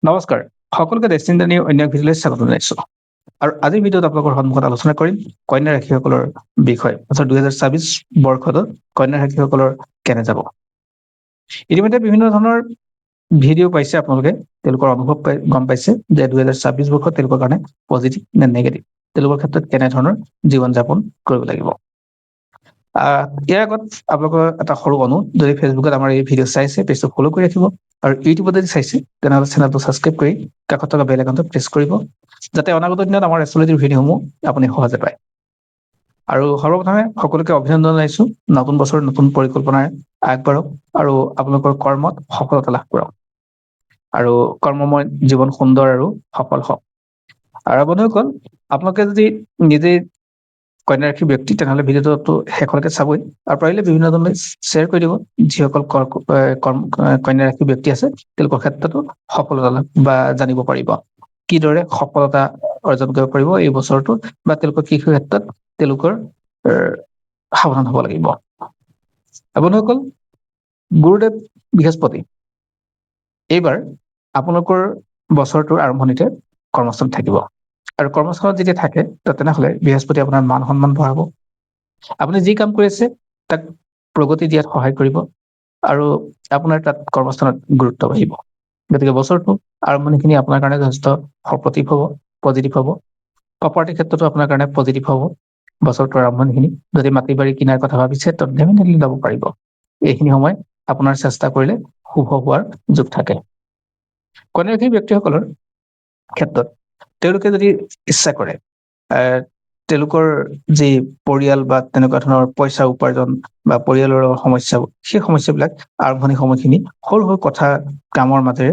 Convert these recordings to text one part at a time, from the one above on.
নমস্কাৰ, সকলোকে ডেষ্টিনি অন্য এক ভিডিঅ'লৈ স্বাগতম জনাইছোঁ। আৰু আজিৰ ভিডিঅ'ত আপোনালোকৰ সন্মুখত আলোচনা কৰিম কন্যা ৰাশিসকলৰ বিষয়ে। অৰ্থাৎ 2024 বৰ্ষত কন্যা ৰাশিসকলৰ কেনে যাব। ইতিমধ্যে বিভিন্ন ধৰণৰ ভিডিঅ' পাইছে আপোনালোকে, তেওঁলোকৰ অনুভৱ গম পাইছে যে 2024 বৰ্ষত তেওঁলোকৰ কাৰণে পজিটিভ নে নেগেটিভ, তেওঁলোকৰ ক্ষেত্ৰত কেনেধৰণৰ জীৱন যাপন কৰিব লাগিব। ইয়াৰ আগত আপোনালোকৰ এটা সৰু অনুৰোধ, যদি ফেচবুকত আমাৰ এই ভিডিঅ' চাইছে পেজটো ফ'ল' কৰি ৰাখিব, আৰু ইউটিউবত যদি চাইছে তেনেহ'লে চেনেলটো ছাবস্ক্ৰাইব কৰি কাষত থকা বেল আইকনটো প্ৰেছ কৰিব, যাতে অনাগত দিনত আমাৰ এষ্ট্ৰলজিৰ ভিডিঅ'সমূহ আপুনি সহজে পায়। আৰু সৰ্বপ্ৰথমে সকলোকে অভিনন্দন জনাইছোঁ, নতুন বছৰ নতুন পৰিকল্পনাৰে আগবাঢ়ক আৰু আপোনালোকৰ কৰ্মত সফলতা লাভ কৰক, আৰু কৰ্মময় জীৱন সুন্দৰ আৰু সফল হওক। আৰু বন্ধুসকল, আপোনালোকে যদি নিজেই কন্যা ৰাশিৰ ব্যক্তি তেনেহ'লে ভিডিঅ'টো শেষলৈকে চাবই, আৰু পাৰিলে বিভিন্ন ধৰণে শ্বেয়াৰ কৰি দিব। যিসকল কন্যা ৰাশিৰ ব্যক্তি আছে তেওঁলোকৰ ক্ষেত্ৰতো সফলতা লাভ বা জানিব পাৰিব, কিদৰে সফলতা অৰ্জন কৰিব পাৰিব এই বছৰটোত, বা তেওঁলোকৰ কৃষি ক্ষেত্ৰত তেওঁলোকৰ সাৱধান হ'ব লাগিব। বন্ধুসকল, গুৰুদেৱ বৃহস্পতি এইবাৰ আপোনালোকৰ বছৰটোৰ আৰম্ভণিতে কৰ্মস্থানত থাকিব, আৰু কৰ্মস্থানত যেতিয়া থাকে তেনেহ'লে বৃহস্পতি আপোনাৰ মান সন্মান বঢ়াব। আপুনি যি কাম কৰি আছে তাক প্ৰগতি দিয়াত সহায় কৰিব, আৰু আপোনাৰ তাত কৰ্মস্থানত গুৰুত্ব বাঢ়িব। গতিকে বছৰটো আৰম্ভণিখিনি আপোনাৰ কাৰণে যথেষ্ট সপোৰ্টিভ হ'ব, পজিটিভ হ'ব। প্ৰপাৰ্টিৰ ক্ষেত্ৰতো আপোনাৰ কাৰণে পজিটিভ হ'ব। বছৰটোৰ আৰম্ভণিখিনি যদি মাটি বাৰী কিনাৰ কথা ভাবিছে ডেফিনেটলি ল'ব পাৰিব। এইখিনি সময় আপোনাৰ চেষ্টা কৰিলে শুভ হোৱাৰ যোগ থাকে। কন্যা ৰাশিৰ ব্যক্তিসকলৰ ক্ষেত্ৰত তেওঁলোকে যদি ইচ্ছা কৰে, তেওঁলোকৰ যি পৰিয়াল বা তেনেকুৱা ধৰণৰ পইচা উপাৰ্জন বা পৰিয়ালৰ সমস্যাবোৰ, সেই সমস্যাবিলাক আৰম্ভণি সময়খিনি সৰু সৰু কথা কামৰ মাজেৰে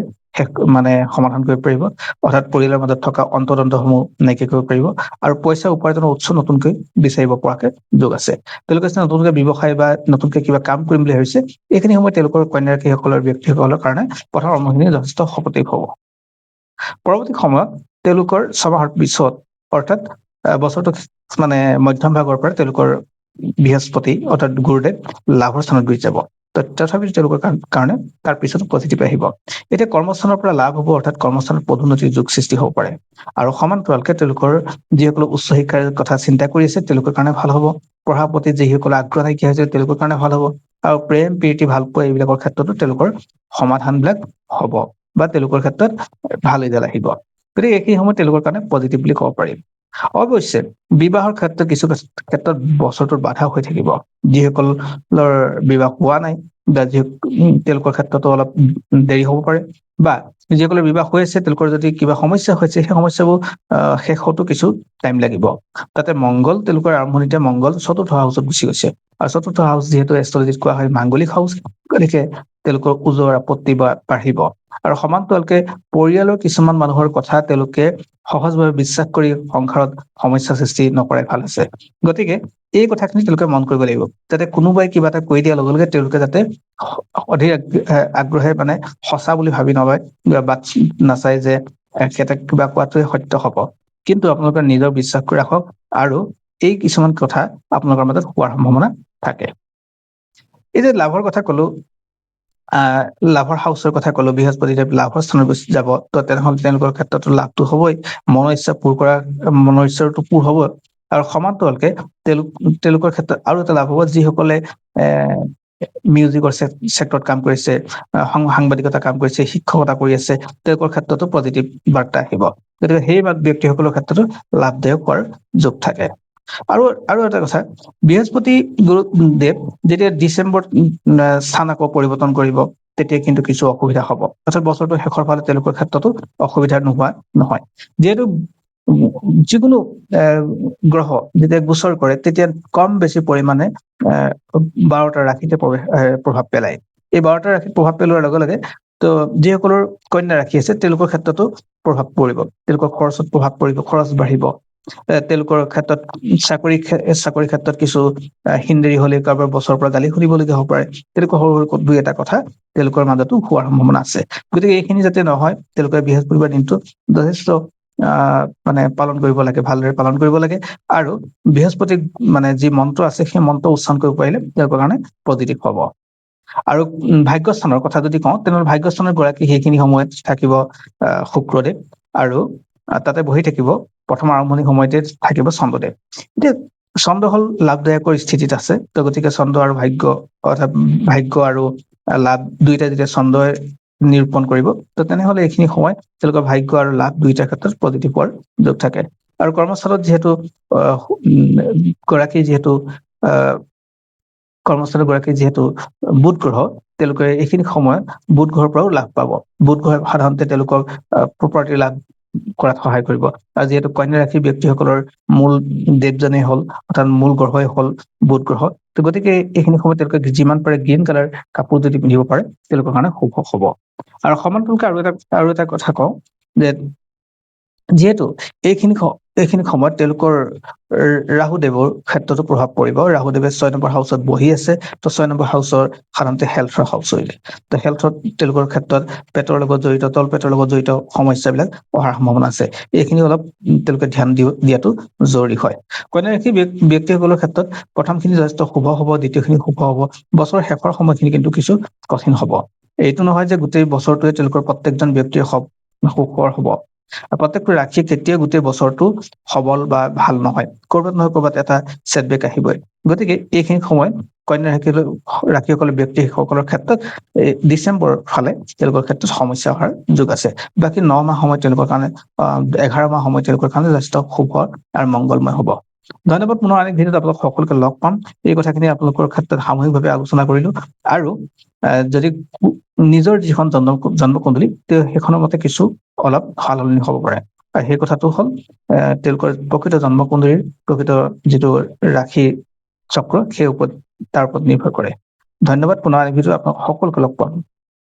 সমাধান কৰিব পাৰিব। অৰ্থাৎ পৰিয়ালৰ মাজত থকা অন্তৰ্দ্বন্দ্বসমূহ নাইকিয়া কৰিব পাৰিব, আৰু পইচা উপাৰ্জনৰ উৎস নতুনকৈ বিচাৰিব পৰাকে যোগ আছে। তেওঁলোকে নতুনকৈ ব্যৱসায় বা নতুনকৈ কিবা কাম কৰিম বুলি ভাবিছে, এইখিনি সময়ত তেওঁলোকৰ কন্যা ৰাশিসকলৰ ব্যক্তিসকলৰ কাৰণে প্ৰথম আৰম্ভণিখিনি যথেষ্ট সপোৰ্টিভ হ'ব। পৰৱৰ্তী সময়ত তেওঁলোকৰ ছমাহৰ পিছত, অৰ্থাৎ বছৰটো মধ্যম ভাগৰ পৰা তেওঁলোকৰ বৃহস্পতি অৰ্থাৎ গুৰুদেৱ লাভৰ স্থানত গুচি যাব। তথাপিও তেওঁলোকৰ কাৰণে তাৰ পিছতো পজিটিভ আহিব। এতিয়া কৰ্মস্থানৰ পৰা লাভ হ'ব, অৰ্থাৎ কৰ্মস্থানত পদোন্নতিৰ যোগ সৃষ্টি হ'ব পাৰে, আৰু সমান্তৰালকে তেওঁলোকৰ যিসকলে উচ্চ শিক্ষাৰ কথা চিন্তা কৰি আছে তেওঁলোকৰ কাৰণে ভাল হ'ব। পঢ়াৰ প্ৰতি যিসকলে আগ্ৰহ নাইকিয়া হৈছে তেওঁলোকৰ কাৰণে ভাল হ'ব, আৰু প্ৰেম প্ৰীতি ভালপোৱা এইবিলাকৰ ক্ষেত্ৰতো তেওঁলোকৰ সমাধানবিলাক হ'ব, বা তেওঁলোকৰ ক্ষেত্ৰত ভাল ৰিজাল্ট আহিব। গতিকে এইখিনি সময়ত তেওঁলোকৰ কাৰণে পজিটিভ বুলি ক'ব পাৰিম। অৱশ্যে বিবাহৰ ক্ষেত্ৰত কিছু ক্ষেত্ৰত বছৰটোত বাধা হৈ থাকিব। যিসকলৰ বিবাহ হোৱা নাই বা তেওঁলোকৰ ক্ষেত্ৰতো অলপ দেৰি হ'ব পাৰে, বা যিসকলৰ বিবাহ হৈ আছে তেওঁলোকৰ যদি কিবা সমস্যা হৈছে সেই সমস্যাবোৰ শেষ হওঁতো কিছু টাইম লাগিব। তাতে মংগল তেওঁলোকৰ আৰম্ভণিতে মংগল চতুৰ্থ হাউচত গুচি গৈছে, আৰু চতুৰ্থ হাউচ যিহেতু এষ্ট্ৰলজিত কোৱা হয় মাংগলিক হাউচ, গতিকে তেওঁলোকৰ ওজৰ আপত্তি বাঢ়িব, আৰু সমান্তৰালকে পৰিয়ালৰ কিছুমান মানুহৰ কথা তেওঁলোকে সহজভাৱে বিশ্বাস কৰি সংসাৰত সমস্যা সৃষ্টি নকৰাই ভাল আছে। গতিকে এই কথাখিনি তেওঁলোকে মন কৰিব লাগিব, যাতে কোনোবাই কিবা এটা কৈ দিয়াৰ লগে লগে তেওঁলোকে যাতে অধিক আগ্ৰহে সঁচা বুলি ভাবি নলয়, বাট নাচায় যে সিহঁতে কিবা কোৱাটোৱে সত্য হ'ব। কিন্তু আপোনালোকে নিজৰ বিশ্বাস কৰি ৰাখক, আৰু এই কিছুমান কথা আপোনালোকৰ মাজত হোৱাৰ সম্ভাৱনা থাকে। এই যে লাভৰ কথা ক'লো, লাভৰ হাউচৰ কথা ক'লো, বৃহস্পতি লাভৰ স্থানত যাব, তো তেনেহ'লে তেওঁলোকৰ ক্ষেত্ৰতো লাভটো হ'বই। মনৰ ইচ্ছাটো পূৰ হ'ব, আৰু সমান্তৰালকে তেওঁলোকৰ ক্ষেত্ৰত আৰু এটা লাভ হ'ব, যিসকলে মিউজিকৰ চেক্টৰত কাম কৰিছে, সাংবাদিকতা কাম কৰিছে, শিক্ষকতা কৰি আছে, তেওঁলোকৰ ক্ষেত্ৰতো পজিটিভ বাৰ্তা আহিব। গতিকে সেই ব্যক্তিসকলৰ ক্ষেত্ৰতো লাভদায়ক হোৱাৰ যোগ থাকে। আৰু এটা কথা, বৃহস্পতি গুৰুদেৱ যেতিয়া ডিচেম্বৰত স্থান আকৌ পৰিৱৰ্তন কৰিব, তেতিয়া কিন্তু কিছু অসুবিধা হ'ব। অৰ্থাৎ বছৰটো শেষৰ ফালে তেওঁলোকৰ ক্ষেত্ৰতো অসুবিধা নোহোৱা নহয়। যিহেতু যিকোনো গ্ৰহ যেতিয়া গোচৰ কৰে তেতিয়া কম বেছি পৰিমাণে 12টা ৰাশিতে প্ৰভাৱ পেলায়। এই 12টা ৰাশিত প্ৰভাৱ পেলোৱাৰ লগে লগে তো যিসকলৰ কন্যা ৰাশি আছে তেওঁলোকৰ ক্ষেত্ৰতো প্ৰভাৱ পৰিব, তেওঁলোকৰ খৰচত প্ৰভাৱ পৰিব, খৰচ বাঢ়িব। তেওঁলোকৰ ক্ষেত্ৰত চাকৰি ক্ষেত্ৰত কিছু হিনদেৰি হ'লে কাৰোবাৰ বছৰৰ পৰা গালি শুনিবলগীয়া হ'ব পাৰে। তেনেকুৱা সৰু সৰু দুই এটা কথা তেওঁলোকৰ মাজতো হোৱাৰ সম্ভাৱনা আছে। গতিকে এইখিনি যাতে নহয়, তেওঁলোকে বৃহস্পতিবাৰ দিনটো যথেষ্ট পালন কৰিব লাগে, ভালদৰে পালন কৰিব লাগে, আৰু বৃহস্পতিক যি মন্ত্ৰ আছে সেই মন্ত্ৰ উচ্চাৰণ কৰিব পাৰিলে তেওঁলোকৰ কাৰণে পজিটিভ হ'ব। আৰু ভাগ্যস্থানৰ কথা যদি কওঁ, তেনেহ'লে ভাগ্যস্থানৰ গৰাকী সেইখিনি সময়ত থাকিব শুক্ৰদেৱ, আৰু তাতে বহি থাকিব প্ৰথম আৰম্ভণি সময়তে থাকিব চন্দ্ৰদেৱ। এতিয়া চন্দ্ৰ হ'ল লাভদায়কৰ স্থিতিত আছে, তো গতিকে চন্দ্ৰ আৰু ভাগ্য, অৰ্থাৎ ভাগ্য আৰু লাভ দুইটা যেতিয়া চন্দ্ৰই নিৰূপণ কৰিব, তো তেনেহ'লে এইখিনি সময় তেওঁলোকৰ ভাগ্য আৰু লাভ দুইটাৰ ক্ষেত্ৰত পজিটিভ হোৱাৰ যোগ থাকে। আৰু কৰ্মস্থলত যিহেতু গৰাকী যিহেতু কৰ্মস্থলী গৰাকী যিহেতু বুধ গ্ৰহ, তেওঁলোকে এইখিনি সময়ত বুধ গ্ৰহৰ পৰাও লাভ পাব। বুধ গ্ৰহে সাধাৰণতে তেওঁলোকক প্ৰপাৰ্টি লাভ কৰাত সহায় কৰিব। আৰু যিহেতু কন্যা ৰাশিৰ ব্যক্তিসকলৰ মূল দেৱজনেই হ'ল, অৰ্থাৎ মূল গ্ৰহই হ'ল বুধ গ্ৰহ, তো গতিকে এইখিনি সময়ত তেওঁলোকে যিমান পাৰে গ্ৰীণ কালাৰ কাপোৰ যদি পিন্ধিব পাৰে তেওঁলোকৰ কাৰণে শুভ হ'ব। আৰু সমান্তৰালকৈ আৰু এটা কথা কওঁ যে যিহেতু এইখিনি সময়ত তেওঁলোকৰ ৰাহুদেৱৰ ক্ষেত্ৰতো প্ৰভাৱ পৰিব। ৰাহুদেৱে 6 নম্বৰ হাউচত বহি আছে, তো 6 নম্বৰ হাউচৰ সাধাৰণতে হেল্থৰ হাউচ হৈলে, তো হেল্থত তেওঁলোকৰ ক্ষেত্ৰত পেটৰ লগত জড়িত, তল পেটৰ লগত জড়িত সমস্যাবিলাক অহাৰ সম্ভাৱনা আছে। এইখিনি অলপ তেওঁলোকে ধ্যান দিয়াটো জৰুৰী হয়। কন্যা ৰাশিৰ ব্যক্তিসকলৰ ক্ষেত্ৰত প্ৰথমখিনি যথেষ্ট শুভ হ'ব, দ্বিতীয়খিনি শুভ হ'ব, বছৰৰ শেষৰ সময়খিনি কিন্তু কিছু কঠিন হ'ব। এইটো নহয় যে গোটেই বছৰটোৱে তেওঁলোকৰ প্ৰত্যেকজন ব্যক্তিৰ সুখৰ হ'ব। প্ৰত্যেকটো ৰাশি কেতিয়াও গোটেই বছৰটো সবল বা ভাল নহয়, ক'ৰবাত নহয় ক'ৰবাত এটা ছেটবেক আহিবই। গতিকে এইখিনি সময়ত কন্যা ৰাশিসকলৰ ব্যক্তিসকলৰ ক্ষেত্ৰত ডিচেম্বৰৰ ফালে তেওঁলোকৰ ক্ষেত্ৰত সমস্যা হোৱাৰ যোগ আছে। বাকী 9 মাহ সময় তেওঁলোকৰ কাৰণে 11 মাহ সময় তেওঁলোকৰ কাৰণে যথেষ্ট শুভ আৰু মংগলময় হ'ব। ধন্যবাদ। পুনৰ আন এক ভিডিঅ'ত আপোনালোক সকলোকে লগ পাম। এই কথাখিনি আপোনালোকৰ ক্ষেত্ৰত সামূহিকভাৱে আলোচনা কৰিলো। আৰু যদি নিজৰ যিখন জন্মকুণ্ডলী, সেইখনৰ মতে কিছু অলপ সাল-সলনি হ'ব পাৰে। আৰু সেই কথাটো হ'ল তেওঁলোকৰ প্ৰকৃত জন্মকুণ্ডলীৰ প্ৰকৃত যিটো ৰাশি চক্ৰ, তাৰ ওপৰত নিৰ্ভৰ কৰে। ধন্যবাদ। পুনৰ আন এক ভিডিঅ'ত আপোনালোক সকলোকে লগ পাম।